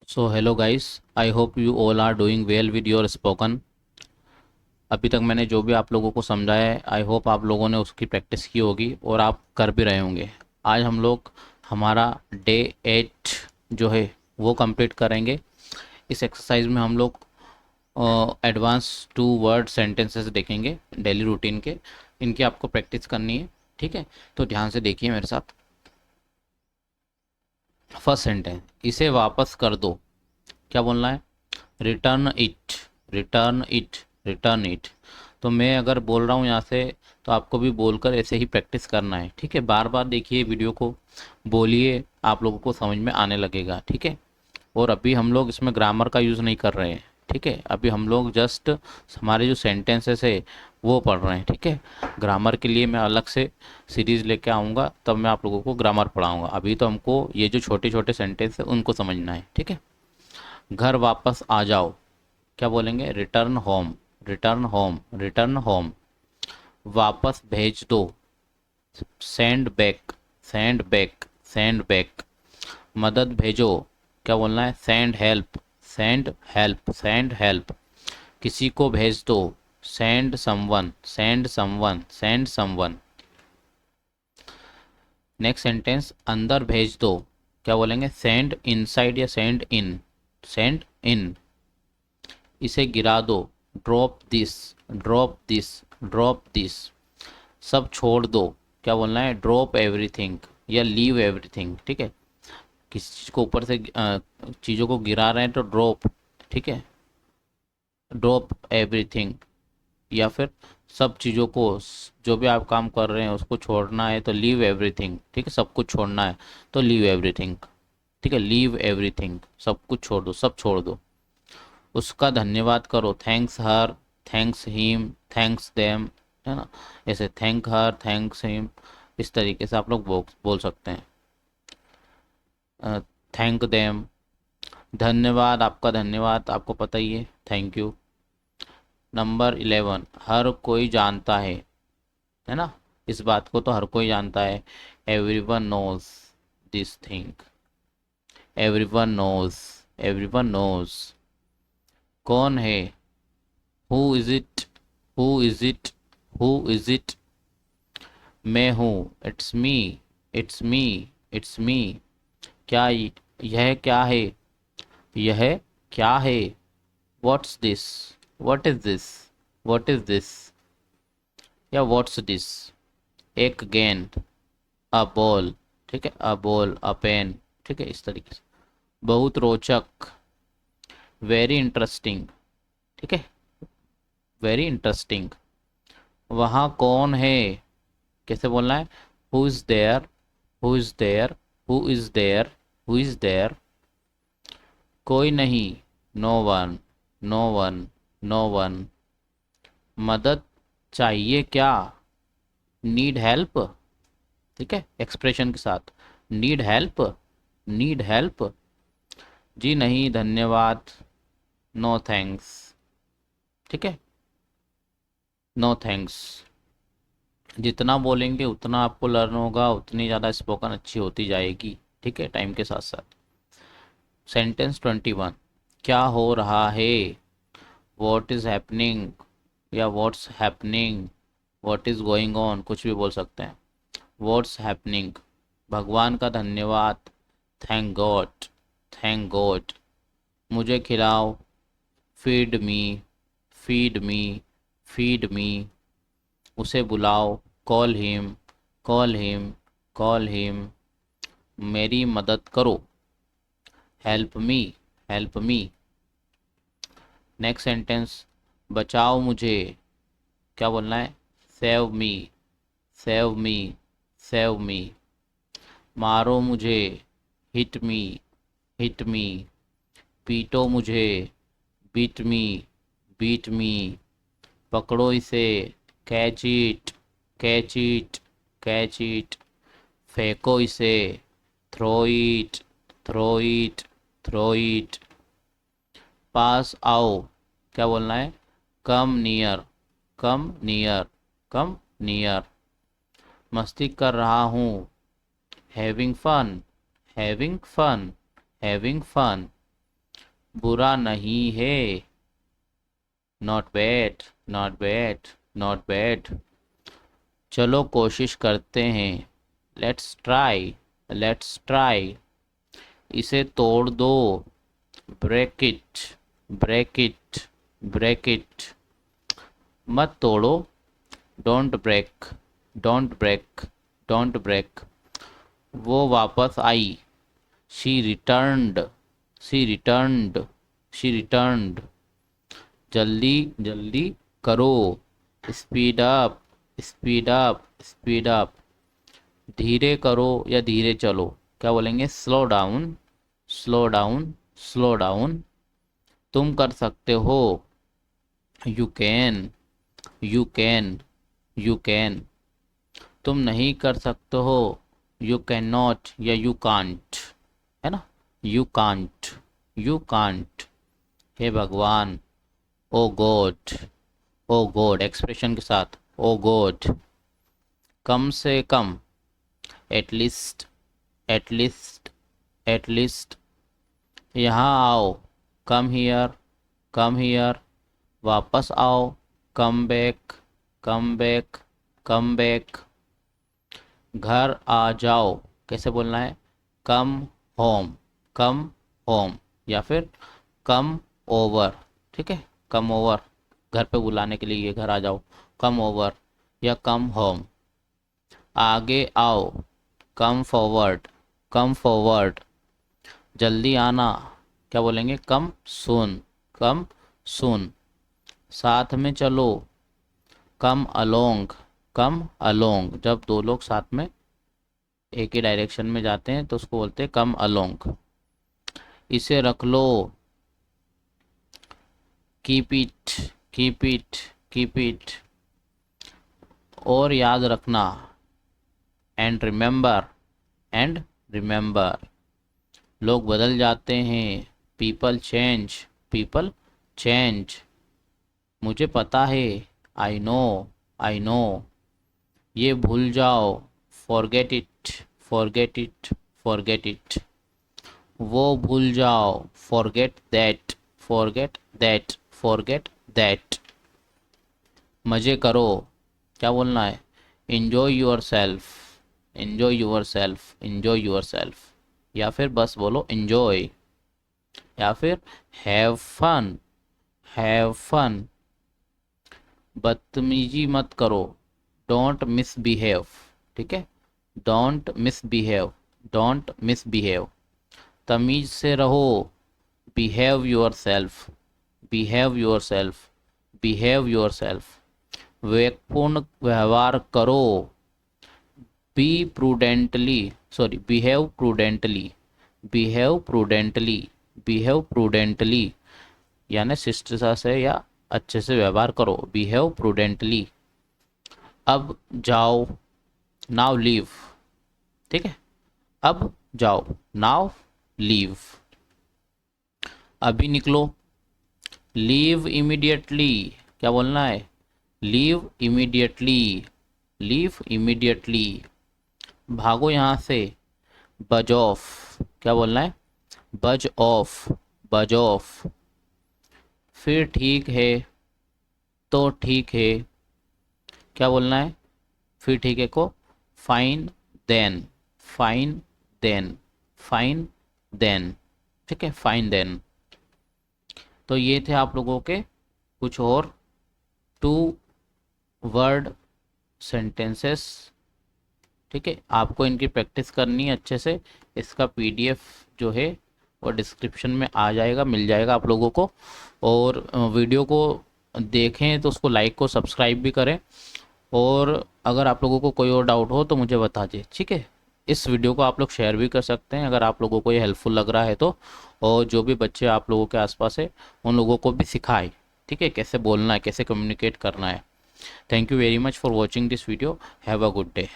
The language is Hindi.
So hello guys, I hope you all are doing well with your spoken. अभी तक मैंने जो भी आप लोगों को समझाया है, आई होप आप लोगों ने उसकी प्रैक्टिस की होगी और आप कर भी रहे होंगे। आज हम लोग हमारा डे 8 जो है वो कंप्लीट करेंगे। इस एक्सरसाइज में हम लोग एडवांस टू वर्ड सेंटेंसेस देखेंगे डेली रूटीन के। इनकी आपको प्रैक्टिस करनी है, ठीक है? तो ध्यान से देखिए मेरे साथ। फर्स्ट सेंटेंस, इसे वापस कर दो। क्या बोलना है? Return it, return it, return it. तो मैं अगर बोल रहा हूँ यहाँ से, तो आपको भी बोलकर ऐसे ही प्रैक्टिस करना है, ठीक है? बार बार देखिए वीडियो को, बोलिए, आप लोगों को समझ में आने लगेगा, ठीक है? और अभी हम लोग इसमें ग्रामर का यूज़ नहीं कर रहे हैं, ठीक है? अभी हम लोग जस्ट हमारे जो सेंटेंसेस है वो पढ़ रहे हैं, ठीक है? ग्रामर के लिए मैं अलग से सीरीज़ लेके आऊँगा, तब मैं आप लोगों को ग्रामर पढ़ाऊँगा। अभी तो हमको ये जो छोटे छोटे सेंटेंस है उनको समझना है, ठीक है? घर वापस आ जाओ। क्या बोलेंगे? Return home, return home, return home. वापस भेज दो। Send back, send back, send back. मदद भेजो। क्या बोलना है? Send help, send help, send help. किसी को भेज दो। Send someone, send someone, send someone. Next sentence, अंदर भेज दो। क्या बोलेंगे? सेंड इनसाइड या सेंड इन, सेंड इन। इसे गिरा दो। Drop this, drop this, drop this. सब छोड़ दो। क्या बोलना है? ड्रॉप एवरीथिंग या लीव एवरीथिंग, ठीक है? किसी चीज़ को ऊपर से चीज़ों को गिरा रहे हैं तो ड्रॉप, ठीक है? Drop everything. या फिर सब चीज़ों को, जो भी आप काम कर रहे हैं उसको छोड़ना है तो लीव एवरीथिंग, ठीक है? सब कुछ छोड़ना है तो लीव एवरीथिंग, ठीक है? लीव एवरीथिंग, सब कुछ छोड़ दो, सब छोड़ दो। उसका धन्यवाद करो। थैंक्स हर, थैंक्स हिम, थैंक्स देम, है ना? ऐसे थैंक हर, थैंक्स हिम, इस तरीके से आप लोग बोल सकते हैं। Thank them. धन्यवाद, आपका धन्यवाद आपको पता ही है, थैंक यू। नंबर 11, हर कोई जानता है ना? इस बात को तो हर कोई जानता है। Everyone knows this thing, everyone knows, everyone knows. कौन है? Who is it, who is it, who is it. मैं हूँ। It's me, it's me, it's me. क्या यह क्या है? यह क्या है? What's this, what is this, what is this, या व्हाट्स दिस। एक गेंद, अ बॉल, ठीक है? अ बॉल, अ पेन, ठीक है? इस तरीके से। बहुत रोचक, वेरी इंटरेस्टिंग, ठीक है? Very interesting. वहाँ कौन है? कैसे बोलना है? Who is there, who is there, who is there, who is there. कोई नहीं। No one, no one, no one. मदद चाहिए क्या? नीड हेल्प, ठीक है? एक्सप्रेशन के साथ। Need help, need help. जी नहीं धन्यवाद, नो थैंक्स, ठीक है? No thanks. जितना बोलेंगे उतना आपको लर्न होगा, उतनी ज़्यादा स्पोकन अच्छी होती जाएगी, ठीक है? टाइम के साथ साथ। सेंटेंस 21, क्या हो रहा है? वॉट इज़ हैपनिंग या what's happening, what is going on, कुछ भी बोल सकते हैं। What's happening. भगवान का धन्यवाद। Thank God, thank God. मुझे खिलाओ। Feed me, feed me, feed me. उसे बुलाओ। Call him, call him, call him. मेरी मदद करो। Help me, help me. Next sentence, बचाओ मुझे। क्या बोलना है? Save me, save me, save me. मारो मुझे। Hit me, hit me. पीटो मुझे। Beat me, beat me. पकड़ो इसे। Catch it, catch it, catch it. फेंको इसे। Throw it, throw it, throw it. पास आओ। क्या बोलना है? Come near, come near, come near. मस्ती कर रहा हूँ। Having fun, having fun, having fun. बुरा नहीं है। Not bad, not bad, not bad. चलो कोशिश करते हैं। Let's try, let's try. इसे तोड़ दो। Break it, break it, break it. मत तोड़ो। Don't break, don't break, don't break. वो वापस आई। She returned, she returned, she returned. जल्दी जल्दी करो। Speed up, speed up, speed up. धीरे करो या धीरे चलो। क्या बोलेंगे? Slow down, slow down, slow down. तुम कर सकते हो। You can, you can, you can. तुम नहीं कर सकते हो। यू कैन नॉट या यू कांट, है ना? You can't, you can't. हे भगवान, ओ गॉड, ओ गॉड एक्सप्रेशन के साथ, ओ गॉड। कम से कम, एटलीस्ट, एटलीस्ट, एटलीस्ट। यहाँ आओ। Come here, come here. वापस आओ। Come back, come back, come back. घर आ जाओ। कैसे बोलना है? Come home, come home. या फिर कम ओवर। ठीक है, कम ओवर। घर पे बुलाने के लिए ये घर आ जाओ। कम ओवर या कम होम। आगे आओ। Come forward, come forward. जल्दी आना। क्या बोलेंगे? कम सून, कम सून। साथ में चलो। Come along, come along. जब दो लोग साथ में एक ही डायरेक्शन में जाते हैं तो उसको बोलते हैं कम अलोंग। इसे रख लो। Keep it, keep it, keep it. और याद रखना। And remember, and remember. लोग बदल जाते हैं। People change, people change. मुझे पता है। I know, I know. ये भूल जाओ। Forget it, forget it, forget it. वो भूल जाओ। Forget that, forget that, forget that. मज़े करो। क्या बोलना है? Enjoy yourself, enjoy yourself, enjoy yourself. या फिर बस बोलो इन्जॉय। या फिर हैव फन, हैव फन। बदतमीजी मत करो। Don't misbehave. ठीक है, डोंट मिसबिहेव, डोंट मिसबिहेव। तमीज से रहो। Behave yourself, behave yourself, behave yourself. विवेकपूर्ण व्यवहार करो। Be prudently, sorry, behave prudently, behave prudently, behave prudently. यानी शिष्टता से या अच्छे से व्यवहार करो। Behave prudently. अब जाओ। Now leave. ठीक है, अब जाओ। Now leave. अभी निकलो। Leave immediately. क्या बोलना है? Leave immediately, leave immediately. भागो यहाँ से। बज ऑफ। क्या बोलना है? बज ऑफ, बज ऑफ। फिर ठीक है, तो ठीक है। क्या बोलना है? फिर ठीक है को fine then, fine then, fine then. ठीक है, फाइन देन। तो ये थे आप लोगों के कुछ और 2 वर्ड सेंटेंसेस। ठीक है, आपको इनकी प्रैक्टिस करनी है अच्छे से। इसका पीडीएफ जो है वो डिस्क्रिप्शन में आ जाएगा, मिल जाएगा आप लोगों को। और वीडियो को देखें तो उसको लाइक को सब्सक्राइब भी करें। और अगर आप लोगों को कोई और डाउट हो तो मुझे बता दीजिए। ठीक है, इस वीडियो को आप लोग शेयर भी कर सकते हैं अगर आप लोगों को ये हेल्पफुल लग रहा है तो। और जो भी बच्चे आप लोगों के आसपास है उन लोगों को भी सिखाएं। ठीक है, कैसे बोलना है, कैसे कम्युनिकेट करना है। Thank you very much for watching this video. Have a good day.